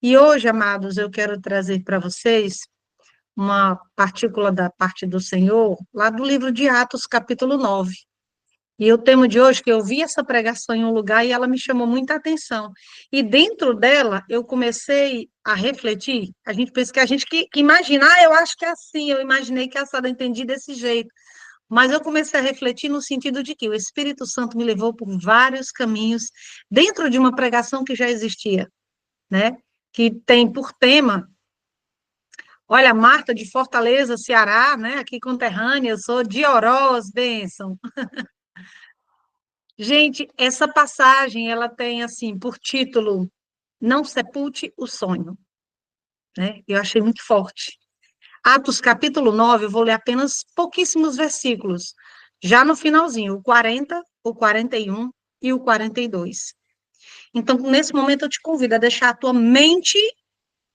E hoje, amados, eu quero trazer para vocês uma partícula da parte do Senhor, lá do livro de Atos, capítulo 9. E o tema de hoje, que eu vi essa pregação em um lugar e ela me chamou muita atenção. E dentro dela, eu comecei a refletir. A gente pensa que a gente que imagina, eu acho que é assim, eu imaginei que a Sara entendi desse jeito. Mas eu comecei a refletir no sentido de que o Espírito Santo me levou por vários caminhos dentro de uma pregação que já existia, né? Que tem por tema, olha, Marta de Fortaleza, Ceará, né? Aqui conterrânea, eu sou de Oroz, bênção. Gente, essa passagem, ela tem, assim, por título, Não Sepulte o Sonho, né? Eu achei muito forte. Atos, capítulo 9, eu vou ler apenas pouquíssimos versículos, já no finalzinho, o 40, o 41 e o 42. Então, nesse momento, eu te convido a deixar a tua mente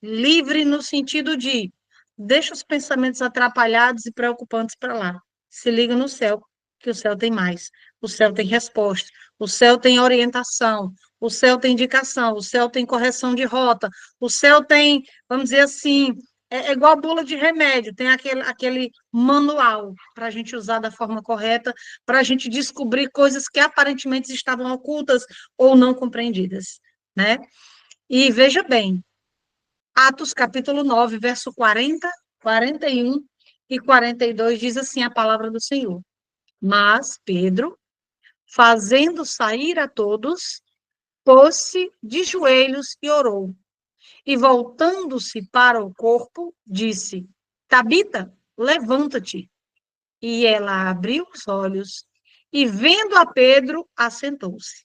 livre no sentido de deixa os pensamentos atrapalhados e preocupantes para lá. Se liga no céu, que o céu tem mais. O céu tem resposta, o céu tem orientação, o céu tem indicação, o céu tem correção de rota, o céu tem, vamos dizer assim, é igual bula de remédio, tem aquele manual para a gente usar da forma correta, para a gente descobrir coisas que aparentemente estavam ocultas ou não compreendidas, né? E veja bem, Atos capítulo 9, verso 40, 41 e 42 diz assim a palavra do Senhor. Mas Pedro, fazendo sair a todos, pôs-se de joelhos e orou. E voltando-se para o corpo, disse: Tabita, levanta-te. E ela abriu os olhos e, vendo a Pedro, assentou-se.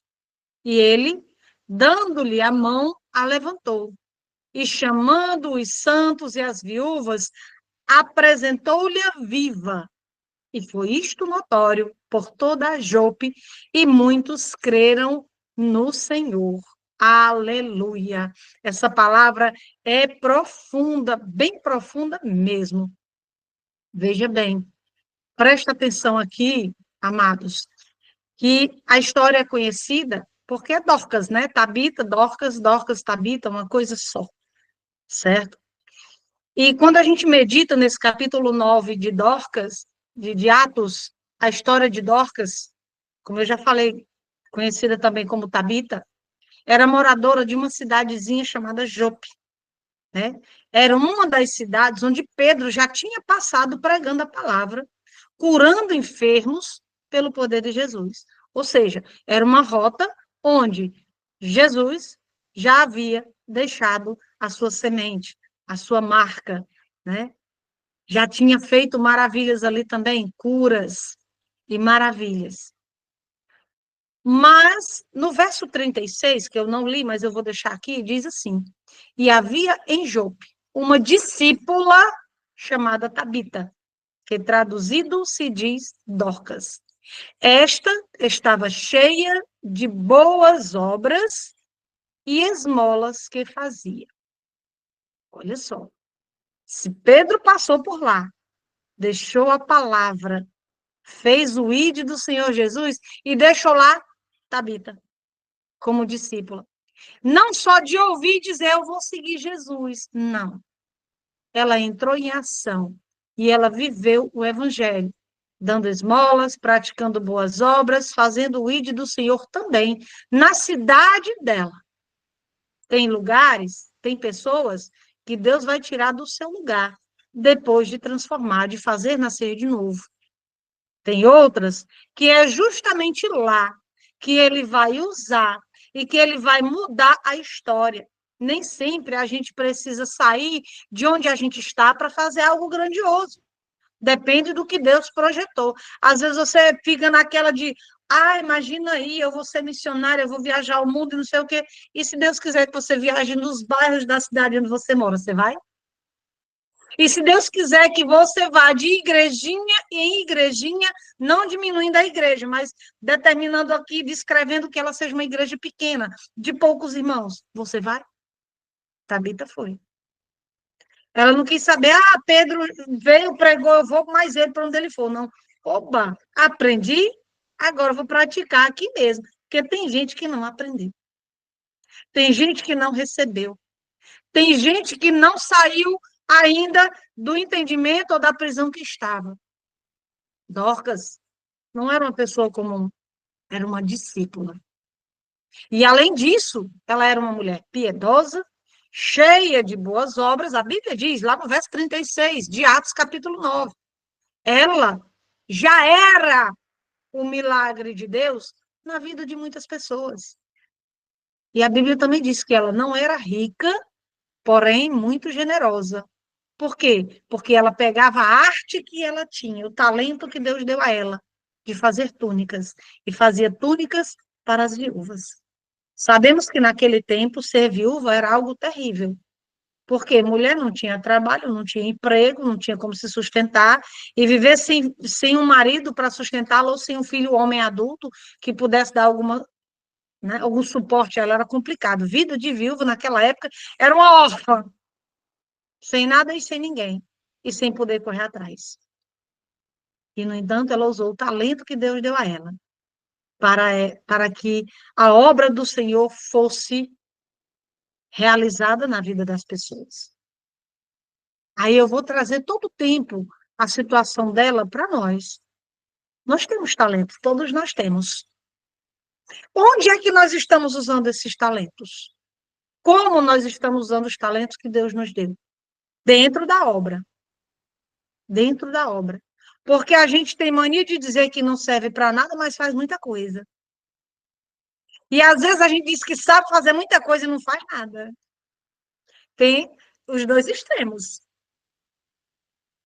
E ele, dando-lhe a mão, a levantou. E chamando os santos e as viúvas, apresentou-lhe a viva. E foi isto notório por toda a Jope, e muitos creram no Senhor. Aleluia. Essa palavra é profunda, bem profunda mesmo. Veja bem, presta atenção aqui, amados, que a história é conhecida porque é Dorcas, né? Tabita, Dorcas, Dorcas, Tabita, uma coisa só, certo? E quando a gente medita nesse capítulo 9 de Dorcas, de Atos, a história de Dorcas, como eu já falei, conhecida também como Tabita, era moradora de uma cidadezinha chamada Jope, né? Era uma das cidades onde Pedro já tinha passado pregando a palavra, curando enfermos pelo poder de Jesus. Ou seja, era uma rota onde Jesus já havia deixado a sua semente, a sua marca, né? Já tinha feito maravilhas ali também, curas e maravilhas. Mas no verso 36, que eu não li, mas eu vou deixar aqui, diz assim: E havia em Jope uma discípula chamada Tabita, que traduzido se diz Dorcas. Esta estava cheia de boas obras e esmolas que fazia. Olha só, se Pedro passou por lá, deixou a palavra, fez o ide do Senhor Jesus e deixou lá Tabita como discípula. Não só de ouvir dizer eu vou seguir Jesus, não. Ela entrou em ação e ela viveu o evangelho, dando esmolas, praticando boas obras, fazendo o ide do Senhor também na cidade dela. Tem lugares, tem pessoas que Deus vai tirar do seu lugar depois de transformar, de fazer nascer de novo. Tem outras que é justamente lá que ele vai usar e que ele vai mudar a história. Nem sempre a gente precisa sair de onde a gente está para fazer algo grandioso. Depende do que Deus projetou. Às vezes você fica naquela de, imagina aí, eu vou ser missionária, eu vou viajar ao mundo e não sei o quê. E se Deus quiser que você viaje nos bairros da cidade onde você mora, você vai? E se Deus quiser que você vá de igrejinha em igrejinha, não diminuindo a igreja, mas determinando aqui, descrevendo que ela seja uma igreja pequena, de poucos irmãos, você vai? Tabita foi. Ela não quis saber, Pedro veio, pregou, eu vou mais ele para onde ele for. Não. Oba, aprendi, agora vou praticar aqui mesmo. Porque tem gente que não aprendeu. Tem gente que não recebeu. Tem gente que não saiu ainda do entendimento ou da prisão que estava. Dorcas não era uma pessoa comum, era uma discípula. E, além disso, ela era uma mulher piedosa, cheia de boas obras. A Bíblia diz, lá no verso 36, de Atos, capítulo 9, ela já era o milagre de Deus na vida de muitas pessoas. E a Bíblia também diz que ela não era rica, porém muito generosa. Por quê? Porque ela pegava a arte que ela tinha, o talento que Deus deu a ela, de fazer túnicas, e fazia túnicas para as viúvas. Sabemos que naquele tempo ser viúva era algo terrível, porque mulher não tinha trabalho, não tinha emprego, não tinha como se sustentar, e viver sem um marido para sustentá-la ou sem um filho homem adulto que pudesse dar alguma, né, algum suporte a ela era complicado. Vida de viúva naquela época era uma órfã, sem nada e sem ninguém, e sem poder correr atrás. E, no entanto, ela usou o talento que Deus deu a ela para que a obra do Senhor fosse realizada na vida das pessoas. Aí eu vou trazer todo o tempo a situação dela para nós. Nós temos talento, todos nós temos. Onde é que nós estamos usando esses talentos? Como nós estamos usando os talentos que Deus nos deu? Dentro da obra. Dentro da obra. Porque a gente tem mania de dizer que não serve para nada, mas faz muita coisa. E às vezes a gente diz que sabe fazer muita coisa e não faz nada. Tem os dois extremos.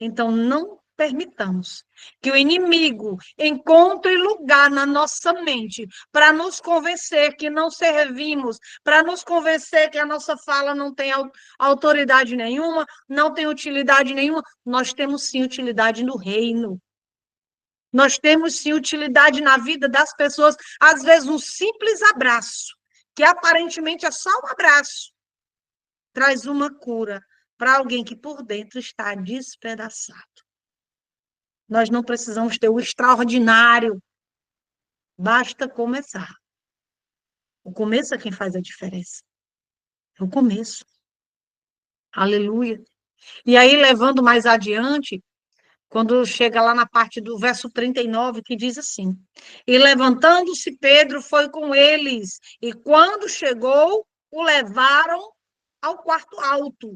Então, não permitamos que o inimigo encontre lugar na nossa mente para nos convencer que não servimos, para nos convencer que a nossa fala não tem autoridade nenhuma, não tem utilidade nenhuma. Nós temos sim utilidade no reino. Nós temos sim utilidade na vida das pessoas. Às vezes, um simples abraço, que aparentemente é só um abraço, traz uma cura para alguém que por dentro está despedaçado. Nós não precisamos ter o extraordinário, basta começar. O começo é quem faz a diferença. É o começo. Aleluia. E aí, levando mais adiante, quando chega lá na parte do verso 39, que diz assim: E levantando-se Pedro foi com eles, e quando chegou, o levaram ao quarto alto.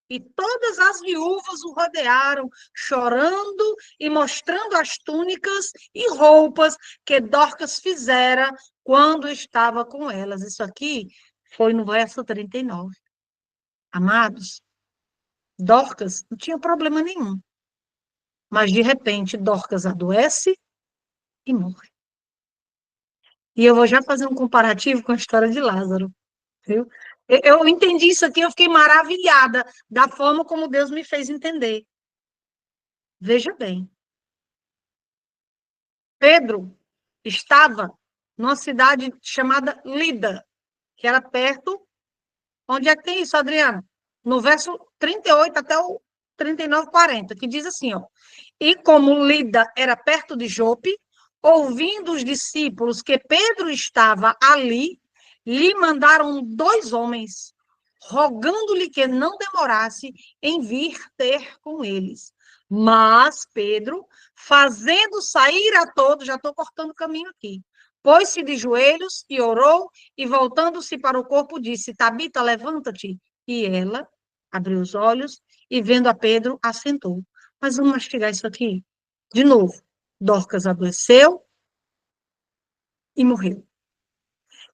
E todas as viúvas o rodearam, chorando e mostrando as túnicas e roupas que Dorcas fizera quando estava com elas. Isso aqui foi no verso 39. Amados, Dorcas não tinha problema nenhum. Mas, de repente, Dorcas adoece e morre. E eu vou já fazer um comparativo com a história de Lázaro. Viu? Eu entendi isso aqui, eu fiquei maravilhada da forma como Deus me fez entender. Veja bem, Pedro estava numa cidade chamada Lida, que era perto. Onde é que tem isso, Adriana? No verso 38 até o 39, 40, que diz assim, ó. E como Lida era perto de Jope, ouvindo os discípulos que Pedro estava ali, lhe mandaram 2 homens, rogando-lhe que não demorasse em vir ter com eles. Mas Pedro, fazendo sair a todos, já estou cortando o caminho aqui, pôs-se de joelhos e orou, e voltando-se para o corpo, disse: Tabita, levanta-te. E ela abriu os olhos e, vendo a Pedro, assentou. Mas vamos mastigar isso aqui. De novo, Dorcas adoeceu e morreu.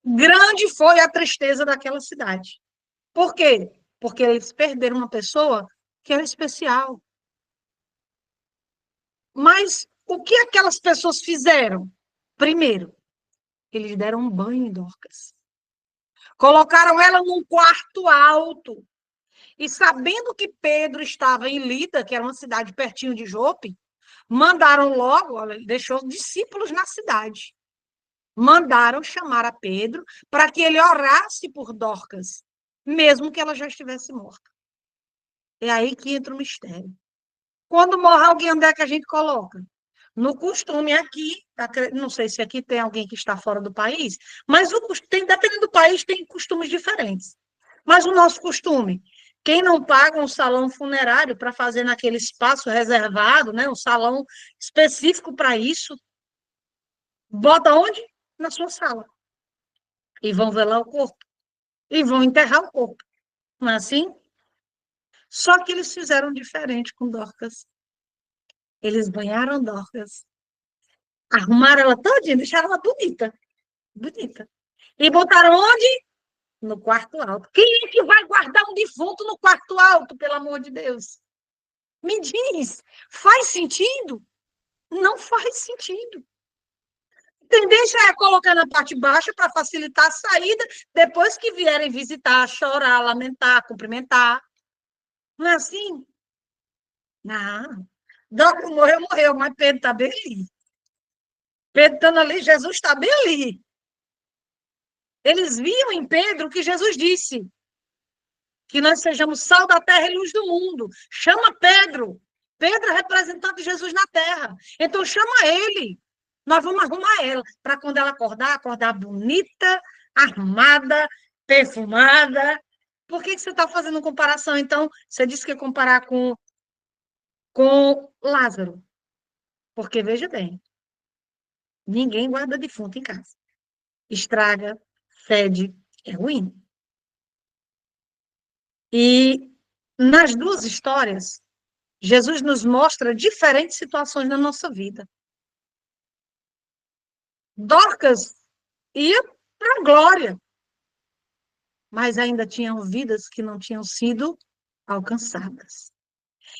Grande foi a tristeza daquela cidade. Por quê? Porque eles perderam uma pessoa que era especial. Mas o que aquelas pessoas fizeram? Primeiro, eles deram um banho em Dorcas. Colocaram ela num quarto alto. E sabendo que Pedro estava em Lida, que era uma cidade pertinho de Jope, mandaram logo, olha, deixou discípulos na cidade. Mandaram chamar a Pedro para que ele orasse por Dorcas, mesmo que ela já estivesse morta. É aí que entra o mistério. Quando morre alguém, onde é que a gente coloca? No costume aqui, não sei se aqui tem alguém que está fora do país, mas dependendo do país, tem costumes diferentes. Mas o nosso costume, quem não paga um salão funerário para fazer naquele espaço reservado, né, um salão específico para isso, bota onde? Na sua sala. E vão velar o corpo. E vão enterrar o corpo. Não é assim? Só que eles fizeram diferente com Dorcas. Eles banharam Dorcas, arrumaram ela todinha, deixaram ela bonita, bonita. E botaram onde? No quarto alto. Quem é que vai guardar um defunto no quarto alto, pelo amor de Deus? Me diz, faz sentido? Não faz sentido. A tendência é colocar na parte baixa para facilitar a saída, depois que vierem visitar, chorar, lamentar, cumprimentar. Não é assim? Não. Dorcas morreu, morreu, mas Pedro está bem ali. Pedro estando ali, Jesus está bem ali. Eles viam em Pedro o que Jesus disse, que nós sejamos sal da terra e luz do mundo. Chama Pedro. Pedro é representante de Jesus na terra. Então chama ele. Nós vamos arrumar ela, para quando ela acordar, acordar bonita, arrumada, perfumada. Por que você está fazendo comparação? Então, você disse que ia comparar com Lázaro. Porque, veja bem, ninguém guarda defunto em casa. Estraga, fede, é ruim. E nas duas histórias, Jesus nos mostra diferentes situações na nossa vida. Dorcas ia para a glória, mas ainda tinham vidas que não tinham sido alcançadas.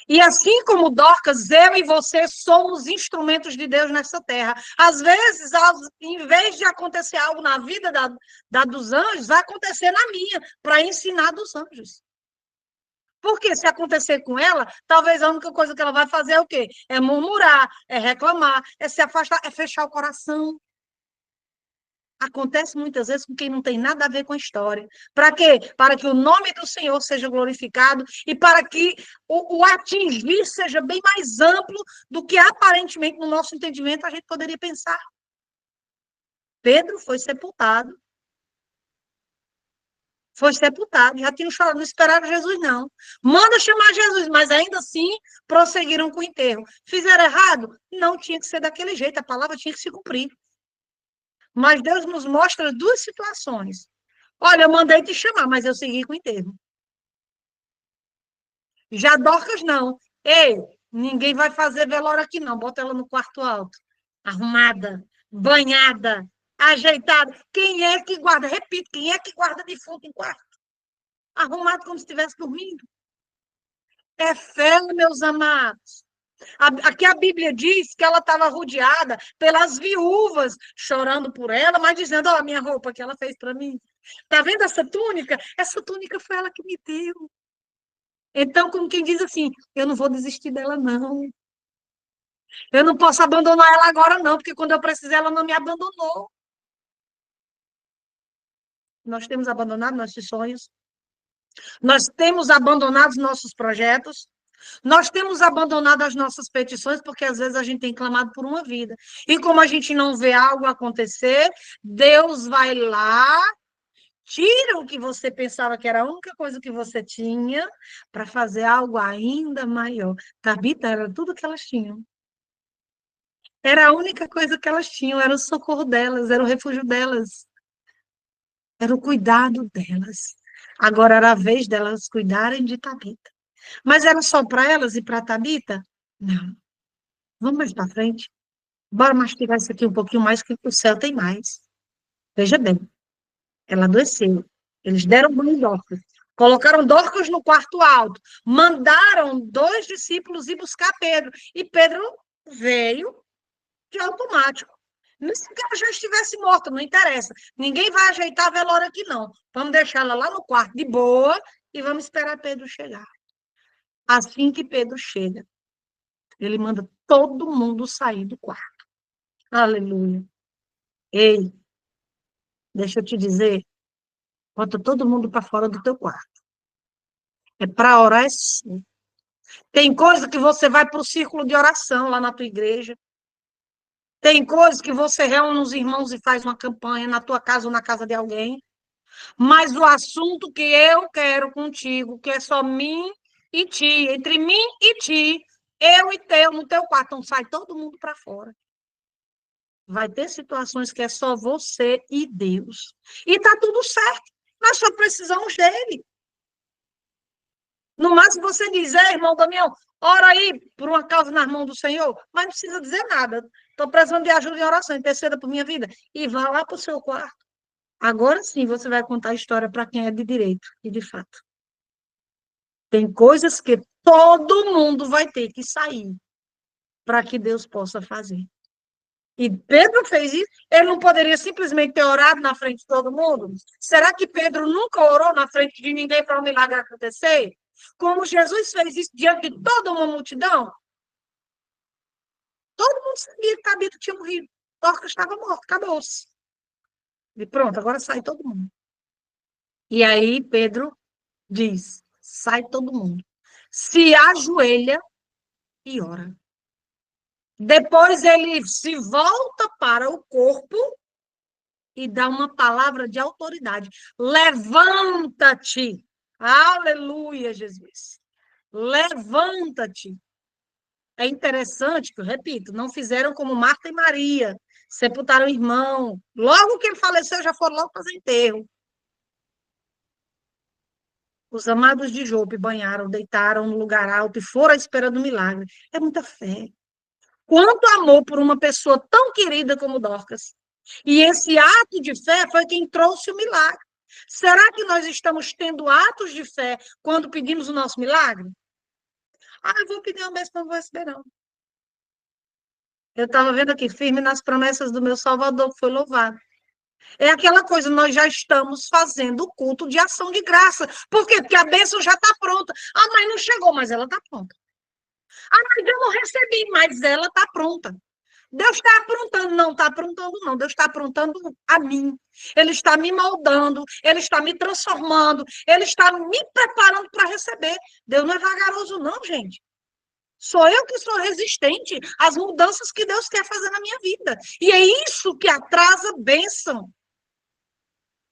E assim como Dorcas, eu e você somos instrumentos de Deus nessa terra. Às vezes, em vez de acontecer algo na vida dos anjos, vai acontecer na minha, para ensinar dos anjos. Porque se acontecer com ela, talvez a única coisa que ela vai fazer é o quê? É murmurar, é reclamar, é se afastar, é fechar o coração. Acontece muitas vezes com quem não tem nada a ver com a história. Para quê? Para que o nome do Senhor seja glorificado e para que o atingir seja bem mais amplo do que aparentemente no nosso entendimento a gente poderia pensar. Pedro foi sepultado. Foi sepultado, já tinham chorado, não esperaram Jesus, não. Manda chamar Jesus, mas ainda assim prosseguiram com o enterro. Fizeram errado? Não tinha que ser daquele jeito, a palavra tinha que se cumprir. Mas Deus nos mostra duas situações. Olha, eu mandei te chamar, mas eu segui com o enterro. Já Dorcas, não. Ei, ninguém vai fazer velório aqui, não. Bota ela no quarto alto. Arrumada, banhada, ajeitada. Quem é que guarda? Repito, quem é que guarda defunto em quarto? Arrumado como se estivesse dormindo. É fé, meus amados. Aqui a Bíblia diz que ela estava rodeada pelas viúvas, chorando por ela, mas dizendo, ó, a minha roupa que ela fez para mim. Tá vendo essa túnica? Essa túnica foi ela que me deu. Então, como quem diz assim, eu não vou desistir dela, não. Eu não posso abandonar ela agora, não, porque quando eu precisei, ela não me abandonou. Nós temos abandonado nossos sonhos, nós temos abandonado os nossos projetos, nós temos abandonado as nossas petições, porque às vezes a gente tem clamado por uma vida. E como a gente não vê algo acontecer, Deus vai lá, tira o que você pensava que era a única coisa que você tinha, para fazer algo ainda maior. Tabita, era tudo que elas tinham. Era a única coisa que elas tinham, era o socorro delas, era o refúgio delas, era o cuidado delas. Agora era a vez delas cuidarem de Tabita. Mas era só para elas e para Tabita? Não. Vamos mais para frente. Bora mastigar isso aqui um pouquinho mais, que o céu tem mais. Veja bem, ela adoeceu. Eles deram banho em Dorcas. Colocaram Dorcas no quarto alto. Mandaram 2 discípulos ir buscar Pedro. E Pedro veio de automático. Mesmo que ela já estivesse morta, não interessa. Ninguém vai ajeitar a velório aqui, não. Vamos deixar ela lá no quarto de boa e vamos esperar Pedro chegar. Assim que Pedro chega, ele manda todo mundo sair do quarto. Aleluia. Ei, deixa eu te dizer, bota todo mundo para fora do teu quarto. É para orar, é sim. Tem coisa que você vai para o círculo de oração lá na tua igreja. Tem coisa que você reúne os irmãos e faz uma campanha na tua casa ou na casa de alguém. Mas o assunto que eu quero contigo, que é só mim e ti, entre mim e ti, eu e teu, no teu quarto, então sai todo mundo para fora. Vai ter situações que é só você e Deus. E tá tudo certo. Nós só precisamos dele. No máximo você diz, irmão Damião, ora aí por uma causa nas mãos do Senhor, mas não precisa dizer nada. Estou precisando de ajuda em oração, interceda por minha vida. E vá lá para o seu quarto. Agora sim você vai contar a história para quem é de direito e de fato. Tem coisas que todo mundo vai ter que sair para que Deus possa fazer. E Pedro fez isso, ele não poderia simplesmente ter orado na frente de todo mundo? Será que Pedro nunca orou na frente de ninguém para o milagre acontecer? Como Jesus fez isso diante de toda uma multidão? Todo mundo sabia que Tabita tinha morrido. Dorcas estava morto, acabou-se. E pronto, agora sai todo mundo. E aí Pedro diz, sai todo mundo. Se ajoelha e ora. Depois ele se volta para o corpo e dá uma palavra de autoridade. Levanta-te. Aleluia, Jesus. Levanta-te. É interessante que, eu repito, não fizeram como Marta e Maria, sepultaram o irmão. Logo que ele faleceu, já foram logo fazer enterro. Os amados de Jope banharam, deitaram no lugar alto e foram à espera do milagre. É muita fé. Quanto amor por uma pessoa tão querida como Dorcas. E esse ato de fé foi quem trouxe o milagre. Será que nós estamos tendo atos de fé quando pedimos o nosso milagre? Eu vou pedir uma vez para não vou receber, não. Eu estava vendo aqui, firme nas promessas do meu Salvador, que foi louvado. É aquela coisa, nós já estamos fazendo o culto de ação de graça. Por quê? Porque a bênção já está pronta. Mas não chegou, mas ela está pronta. Mas eu não recebi, mas ela está pronta. Deus está aprontando, não está aprontando, não. Deus está aprontando a mim. Ele está me moldando, ele está me transformando, ele está me preparando para receber. Deus não é vagaroso, não, gente. Sou eu que sou resistente às mudanças que Deus quer fazer na minha vida. E é isso que atrasa a bênção.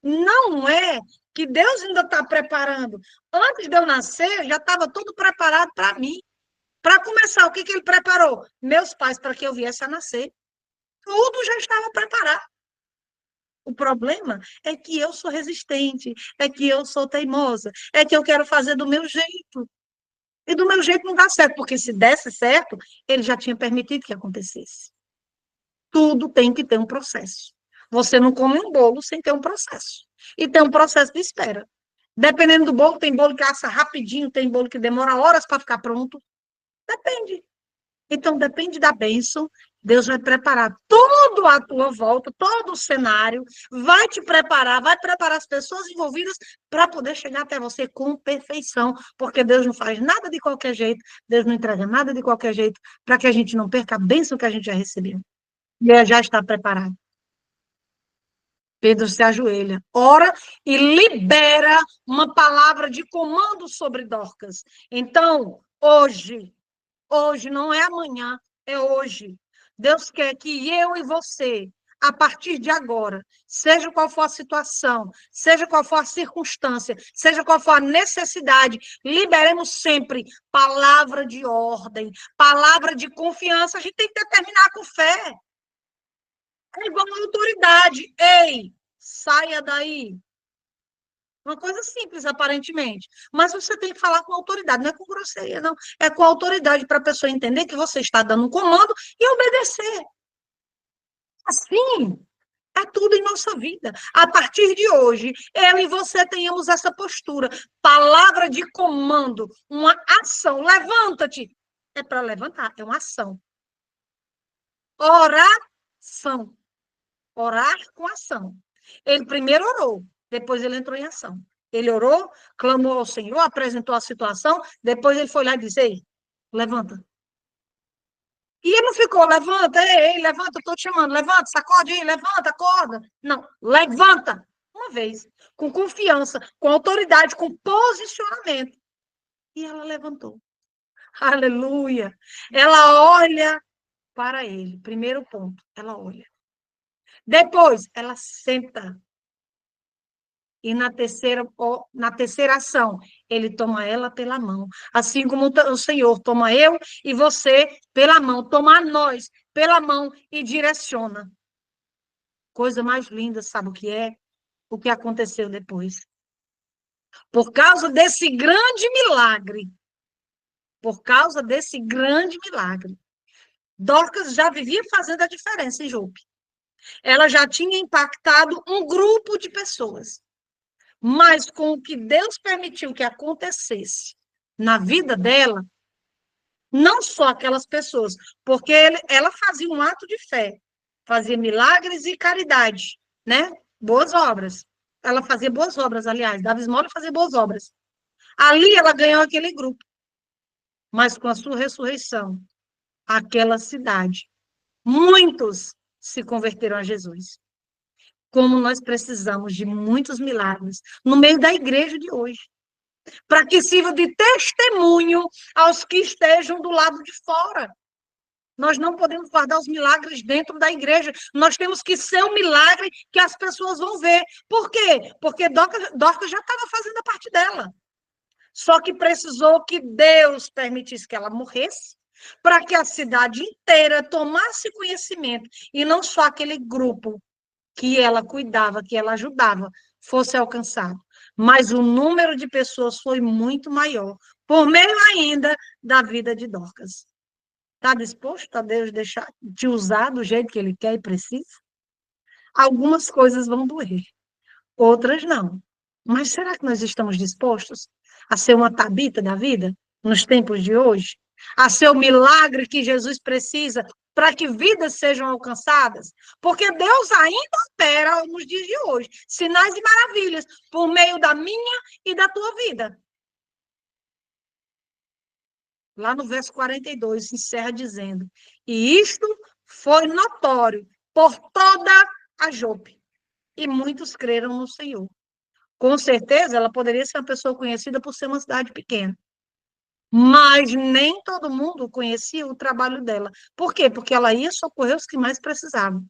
Não é que Deus ainda está preparando. Antes de eu nascer, já estava tudo preparado para mim. Para começar, o que ele preparou? Meus pais, para que eu viesse a nascer. Tudo já estava preparado. O problema é que eu sou resistente, é que eu sou teimosa, é que eu quero fazer do meu jeito. E do meu jeito não dá certo, porque se desse certo, ele já tinha permitido que acontecesse. Tudo tem que ter um processo. Você não come um bolo sem ter um processo. E tem um processo de espera. Dependendo do bolo, tem bolo que assa rapidinho, tem bolo que demora horas para ficar pronto. Depende. Então, depende da bênção. Deus vai preparar tudo à tua volta, todo o cenário, vai te preparar, vai preparar as pessoas envolvidas para poder chegar até você com perfeição, porque Deus não faz nada de qualquer jeito, Deus não entrega nada de qualquer jeito, para que a gente não perca a bênção que a gente já recebeu. E ela já está preparado. Pedro se ajoelha, ora e libera uma palavra de comando sobre Dorcas. Então, hoje não é amanhã, é hoje. Deus quer que eu e você, a partir de agora, seja qual for a situação, seja qual for a circunstância, seja qual for a necessidade, liberemos sempre palavra de ordem, palavra de confiança. A gente tem que determinar com fé. É igual a autoridade. Ei, saia daí. Uma coisa simples, aparentemente. Mas você tem que falar com autoridade, não é com grosseria, não. É com autoridade para a pessoa entender que você está dando um comando e obedecer. Assim, é tudo em nossa vida. A partir de hoje, eu e você tenhamos essa postura. Palavra de comando, uma ação. Levanta-te. É para levantar, é uma ação. Oração. Orar com ação. Ele primeiro orou, depois ele entrou em ação. Ele orou, clamou ao Senhor, apresentou a situação, depois ele foi lá e disse, ei, levanta. E ele não ficou, levanta, ei, levanta, eu estou te chamando, levanta, sacode aí, levanta, acorda. Não, levanta, uma vez, com confiança, com autoridade, com posicionamento. E ela levantou. Aleluia. Ela olha para ele, primeiro ponto, ela olha. Depois, ela senta. E na terceira ação, ele toma ela pela mão. Assim como o Senhor toma eu e você pela mão, toma nós pela mão e direciona. Coisa mais linda, sabe o que é? O que aconteceu depois. Por causa desse grande milagre, Dorcas já vivia fazendo a diferença em Jope. Ela já tinha impactado um grupo de pessoas. Mas com o que Deus permitiu que acontecesse na vida dela, não só aquelas pessoas, porque ela fazia um ato de fé, fazia milagres e caridade, né? Boas obras. Ela fazia boas obras, aliás, dava esmola e fazia boas obras. Ali ela ganhou aquele grupo. Mas com a sua ressurreição, aquela cidade, muitos se converteram a Jesus. Como nós precisamos de muitos milagres no meio da igreja de hoje, para que sirva de testemunho aos que estejam do lado de fora. Nós não podemos guardar os milagres dentro da igreja. Nós temos que ser um milagre que as pessoas vão ver. Por quê? Porque Dorcas já estava fazendo a parte dela. Só que precisou que Deus permitisse que ela morresse, para que a cidade inteira tomasse conhecimento, e não só aquele grupo que ela cuidava, que ela ajudava, fosse alcançado. Mas o número de pessoas foi muito maior, por meio ainda da vida de Dorcas. Está disposto a Deus deixar te usar do jeito que Ele quer e precisa? Algumas coisas vão doer, outras não. Mas será que nós estamos dispostos a ser uma Tabita da vida nos tempos de hoje? A ser o milagre que Jesus precisa para que vidas sejam alcançadas? Porque Deus ainda opera nos dias de hoje sinais e maravilhas por meio da minha e da tua vida. Lá no verso 42, encerra dizendo: e isto foi notório por toda a Jope, e muitos creram no Senhor. Com certeza, ela poderia ser uma pessoa conhecida por ser uma cidade pequena, mas nem todo mundo conhecia o trabalho dela. Por quê? Porque ela ia socorrer os que mais precisavam.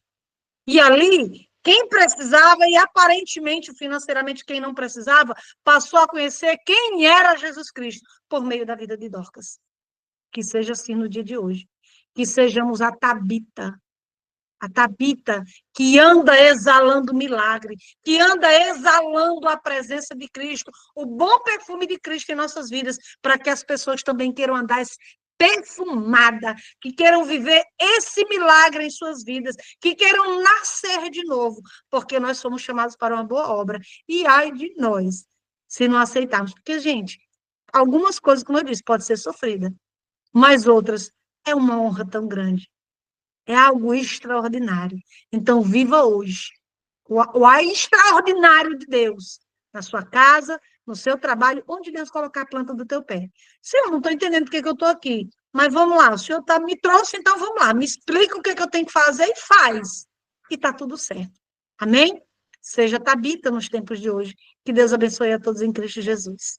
E ali, quem precisava e aparentemente, financeiramente, quem não precisava, passou a conhecer quem era Jesus Cristo por meio da vida de Dorcas. Que seja assim no dia de hoje. Que sejamos a Tabita que anda exalando milagre, que anda exalando a presença de Cristo, o bom perfume de Cristo em nossas vidas, para que as pessoas também queiram andar perfumada, que queiram viver esse milagre em suas vidas, que queiram nascer de novo, porque nós somos chamados para uma boa obra. E ai de nós, se não aceitarmos. Porque, gente, algumas coisas, como eu disse, pode ser sofrida, mas outras é uma honra tão grande. É algo extraordinário. Então, viva hoje o extraordinário de Deus na sua casa, no seu trabalho, onde Deus colocar a planta do teu pé. Senhor, não estou entendendo porque que eu estou aqui, mas vamos lá, o Senhor me trouxe, então vamos lá, me explica o que eu tenho que fazer e faz. E está tudo certo. Amém? Seja Tabita nos tempos de hoje. Que Deus abençoe a todos em Cristo Jesus.